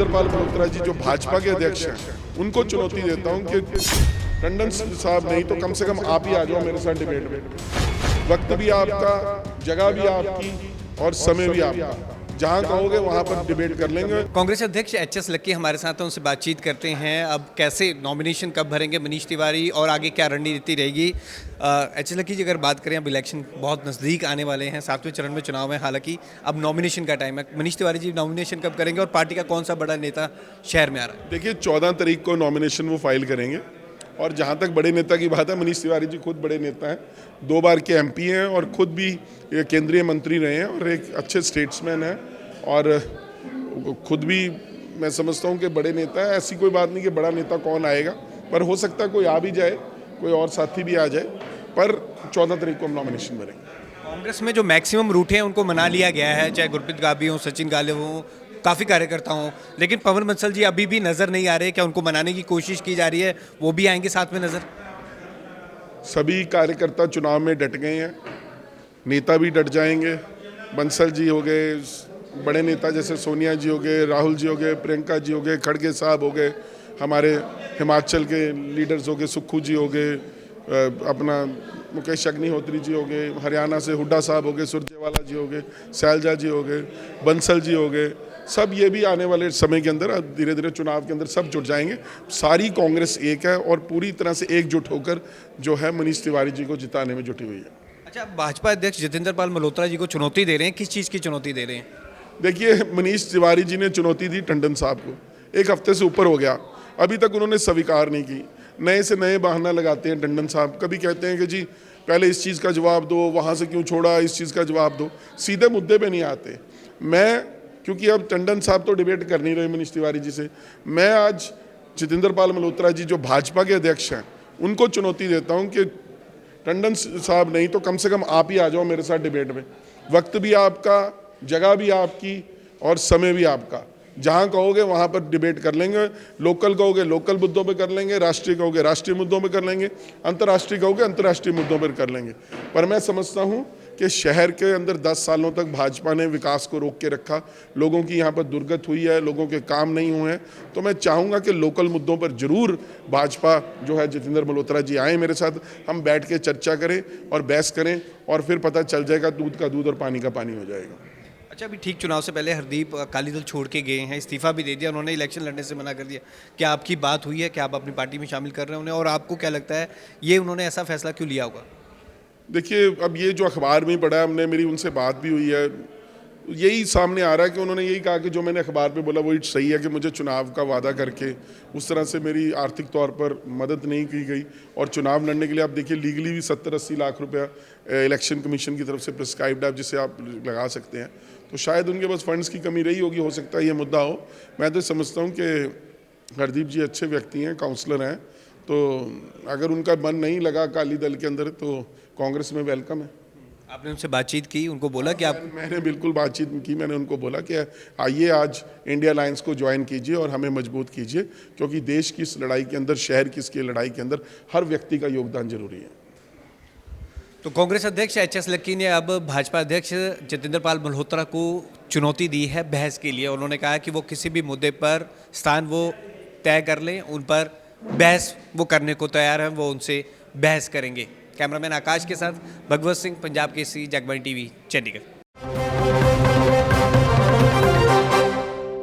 जतिंदर पाल मल्होत्रा जी जो भाजपा के अध्यक्ष हैं, उनको चुनौती देता हूं कि टंडन साहब नहीं तो कम से कम आप ही आ जाओ मेरे साथ डिबेट में। वक्त भी आपका, जगह भी आपकी और समय भी आपका, जहां कहोगे वहां पर डिबेट कर लेंगे। कांग्रेस अध्यक्ष एचएस लक्की हमारे साथ हैं, उनसे बातचीत करते हैं। अब कैसे नॉमिनेशन कब भरेंगे मनीष तिवारी और आगे क्या रणनीति रहेगी। एचएस लक्की जी, अगर बात करें अब इलेक्शन बहुत नज़दीक आने वाले हैं, 7वें चरण में चुनाव है, हालांकि अब नॉमिनेशन का टाइम है। मनीष तिवारी जी नॉमिनेशन कब करेंगे और पार्टी का कौन सा बड़ा नेता शहर में आ रहा है? देखिए 14 तारीख को नॉमिनेशन वो फाइल करेंगे और जहाँ तक बड़े नेता की बात है, मनीष तिवारी जी खुद बड़े नेता हैं, 2 बार के एमपी हैं और खुद भी केंद्रीय मंत्री रहे हैं और एक अच्छे स्टेट्समैन हैं और खुद भी मैं समझता हूँ कि बड़े नेता है। ऐसी कोई बात नहीं कि बड़ा नेता कौन आएगा, पर हो सकता है कोई आ भी जाए, कोई और साथी भी आ जाए, पर 14 तारीख को हम नॉमिनेशन भरेंगे। कांग्रेस में जो मैक्सिमम रूट हैं उनको मना लिया गया है, चाहे गुरप्रीत गाबी हो, सचिन गालिब हो, काफ़ी कार्यकर्ता हों, लेकिन पवन बंसल जी अभी भी नज़र नहीं आ रहे। क्या उनको मनाने की कोशिश की जा रही है? वो भी आएंगे साथ में नज़र? सभी कार्यकर्ता चुनाव में डट गए हैं, नेता भी डट जाएंगे। बंसल जी हो गए, बड़े नेता जैसे सोनिया जी हो गए, राहुल जी हो गए, प्रियंका जी हो गए, खड़गे साहब हो गए, हमारे हिमाचल के लीडर्स हो गए, सुक्खू जी हो गए, अपना मुकेश अग्निहोत्री जी हो गए, हरियाणा से हुड्डा साहब हो गए, सुरजेवाला जी हो गए, सैलजा जी हो गए, बंसल जी हो गए, सब ये भी आने वाले समय के अंदर धीरे धीरे चुनाव के अंदर सब जुट जाएंगे। सारी कांग्रेस एक है और पूरी तरह से एकजुट होकर जो है मनीष तिवारी जी को जिताने में जुटी हुई है। अच्छा, भाजपा अध्यक्ष जतिंदर पाल मल्होत्रा जी को चुनौती दे रहे हैं, किस चीज़ की चुनौती दे रहे हैं? देखिए, मनीष तिवारी जी ने चुनौती दी टंडन साहब को, 1 हफ्ते से ऊपर हो गया, अभी तक उन्होंने स्वीकार नहीं की। नए से नए बहाना लगाते हैं टंडन साहब, कभी कहते हैं कि जी पहले इस चीज़ का जवाब दो, वहाँ से क्यों छोड़ा, इस चीज़ का जवाब दो, सीधे मुद्दे पे नहीं आते। क्योंकि अब टंडन साहब तो डिबेट कर नहीं रहे मनीष तिवारी जी से, मैं आज जतिंदर पाल मल्होत्रा जी जो भाजपा के अध्यक्ष हैं, उनको चुनौती देता हूँ कि टंडन साहब नहीं तो कम से कम आप ही आ जाओ मेरे साथ डिबेट में। वक्त भी आपका, जगह भी आपकी और समय भी आपका, जहां कहोगे वहां पर डिबेट कर लेंगे। लोकल कहोगे लोकल मुद्दों पे कर लेंगे, राष्ट्रीय कहोगे राष्ट्रीय मुद्दों पे कर लेंगे, अंतर्राष्ट्रीय कहोगे अंतर्राष्ट्रीय मुद्दों पर कर लेंगे। पर मैं समझता हूं कि शहर के अंदर 10 सालों तक भाजपा ने विकास को रोक के रखा, लोगों की यहाँ पर दुर्गत हुई है, लोगों के काम नहीं हुए हैं, तो मैं चाहूँगा कि लोकल मुद्दों पर जरूर भाजपा जो है जतिंदर मल्होत्रा जी आए मेरे साथ, हम बैठ के चर्चा करें और बहस करें और फिर पता चल जाएगा, दूध का दूध और पानी का पानी हो जाएगा। अच्छा, अभी ठीक चुनाव से पहले हरदीप अकाली दल छोड़ के गए हैं, इस्तीफा भी दे दिया, उन्होंने इलेक्शन लड़ने से मना कर दिया। क्या आपकी बात हुई है, क्या आप अपनी पार्टी में शामिल कर रहे हैं उन्हें, और आपको क्या लगता है ये उन्होंने ऐसा फैसला क्यों लिया होगा? देखिए, अब ये जो अखबार में पढ़ा है, हमने मेरी उनसे बात भी हुई है, यही सामने आ रहा है कि उन्होंने यही कहा कि जो मैंने अखबार पे बोला वही सही है, कि मुझे चुनाव का वादा करके उस तरह से मेरी आर्थिक तौर पर मदद नहीं की गई और चुनाव लड़ने के लिए आप देखिए लीगली भी 70-80 लाख रुपया इलेक्शन कमीशन की तरफ से प्रिस्क्राइब्ड है, जिसे आप लगा सकते हैं। तो शायद उनके पास फंड्स की कमी रही होगी, हो सकता है ये मुद्दा हो। मैं तो समझता हूँ कि हरदीप जी अच्छे व्यक्ति हैं, काउंसलर हैं, तो अगर उनका मन नहीं लगा अकाली दल के अंदर तो कांग्रेस में वेलकम है। आपने उनसे बातचीत की, उनको बोला कि आप? मैंने बिल्कुल बातचीत की, मैंने उनको बोला कि आइए आज इंडिया अलायंस को ज्वाइन कीजिए और हमें मजबूत कीजिए, क्योंकि देश की इस लड़ाई के अंदर, शहर की इसकी लड़ाई के अंदर हर व्यक्ति का योगदान जरूरी है। तो कांग्रेस अध्यक्ष एचएस लक्की ने अब भाजपा अध्यक्ष जतिंदर पाल मल्होत्रा को चुनौती दी है बहस के लिए। उन्होंने कहा कि वो किसी भी मुद्दे पर स्थान वो तय कर लें, उन पर बहस वो करने को तैयार हैं, वो उनसे बहस करेंगे। कैमरामैन आकाश के साथ भगवत सिंह, पंजाब केसरी, जगबानी टीवी, चंडीगढ़।